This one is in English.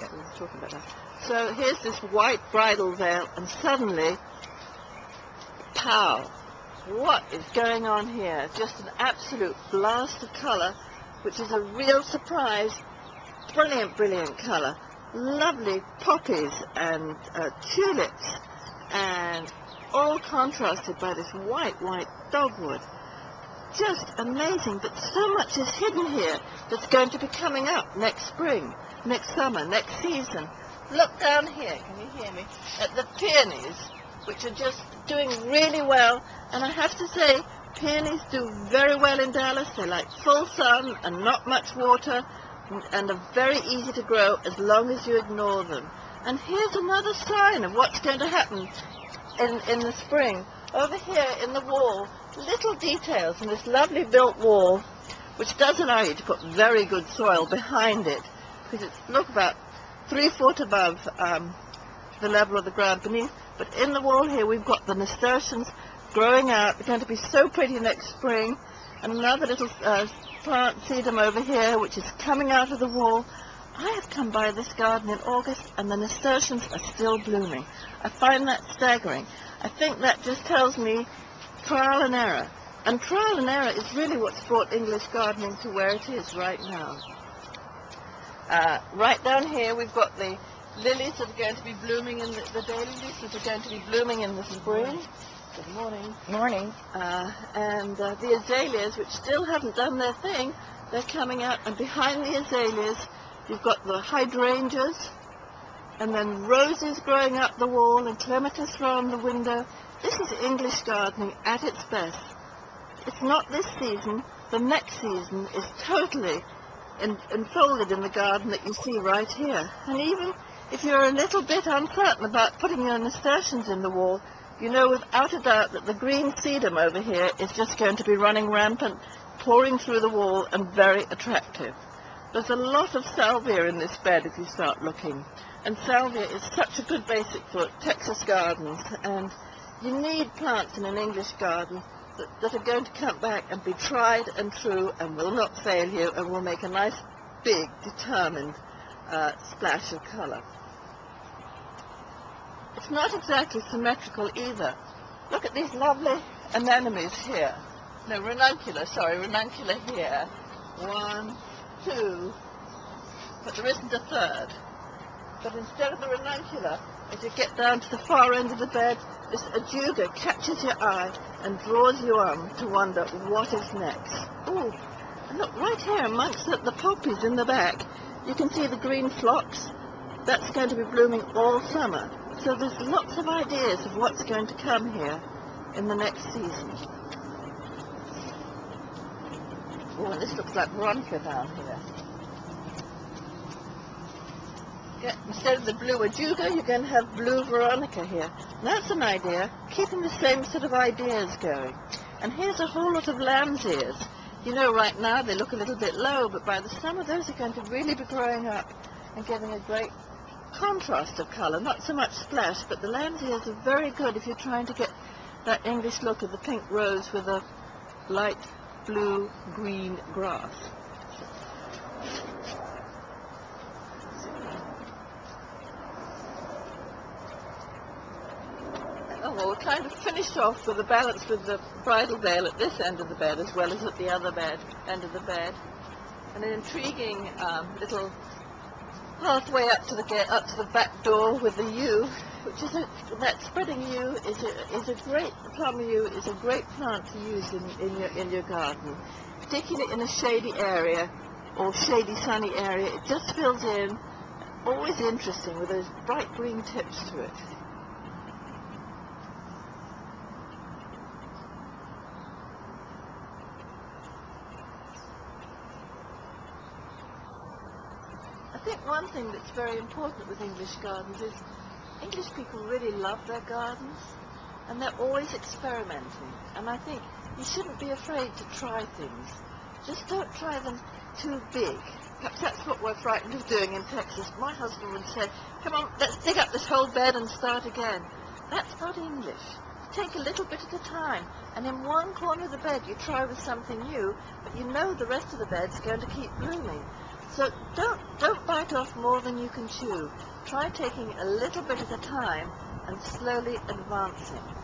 forget what I was talking about now. So here's this white bridal veil, and suddenly, pow! What is going on here? Just an absolute blast of colour, which is a real surprise. Brilliant, brilliant colour. Lovely poppies and tulips, and all contrasted by this white dogwood. Just amazing, but so much is hidden here that's going to be coming up next spring, next summer, next season. Look down here, can you hear me, at the peonies, which are just doing really well. And I have to say, peonies do very well in Dallas. They like full sun and not much water, and are very easy to grow as long as you ignore them. And here's another sign of what's going to happen in the spring. Over here in the wall, little details in this lovely built wall, which does allow you to put very good soil behind it, because it's, look, about 3 foot above the level of the ground beneath. But in the wall here we've got the nasturtiums growing out. They're going to be so pretty next spring. And another little plant sedum over here, which is coming out of the wall. I have come by this garden in August and the nasturtiums are still blooming. I find that staggering. I think that just tells me trial and error. And trial and error is really what's brought English gardening to where it is right now. Right down here we've got the lilies that are going to be blooming in the daylilies that are going to be blooming in the spring. Good morning. Morning. And the azaleas, which still haven't done their thing, they're coming out. And behind the azaleas, you've got the hydrangeas, and then roses growing up the wall, and clematis around the window. This is English gardening at its best. It's not this season. The next season is totally enfolded in the garden that you see right here. And even if you're a little bit uncertain about putting your nasturtiums in the wall, you know without a doubt that the green sedum over here is just going to be running rampant, pouring through the wall, and very attractive. There's a lot of salvia in this bed if you start looking. And salvia is such a good basic for Texas gardens. And you need plants in an English garden that are going to come back and be tried and true and will not fail you and will make a nice, big, determined splash of colour. It's not exactly symmetrical either. Look at these lovely anemones here. No, ranunculus here. 1, 2, but there isn't a third. But instead of the ranunculus, as you get down to the far end of the bed, this ajuga catches your eye and draws you on to wonder what is next. Ooh, and look, right here amongst the poppies in the back, you can see the green phlox. That's going to be blooming all summer. So there's lots of ideas of what's going to come here in the next season. Oh, and this looks like Veronica down here. Yeah, instead of the blue ajuga, you're going to have blue Veronica here. And that's an idea, keeping the same sort of ideas going. And here's a whole lot of lamb's ears. You know, right now they look a little bit low, but by the summer those are going to really be growing up and giving a great contrast of colour, not so much splash, but the lamb's ears are very good if you're trying to get that English look of the pink rose with a light blue-green grass. Oh, well, we're kind of finished off with the balance with the bridal veil at this end of the bed as well as at the other end of the bed. And an intriguing little pathway up to the back door with the yew, which is that spreading yew is a great plum yew is a great plant to use in your garden, particularly in a shady area or shady sunny area. It just fills in, always interesting with those bright green tips to it. I think one thing that's very important with English gardens is English people really love their gardens and they're always experimenting. And I think you shouldn't be afraid to try things. Just don't try them too big. Perhaps that's what we're frightened of doing in Texas. My husband would say, come on, let's dig up this whole bed and start again. That's not English. Take a little bit at a time, and in one corner of the bed you try with something new, but you know the rest of the bed's going to keep blooming. So don't bite off more than you can chew. Try taking a little bit at a time and slowly advancing.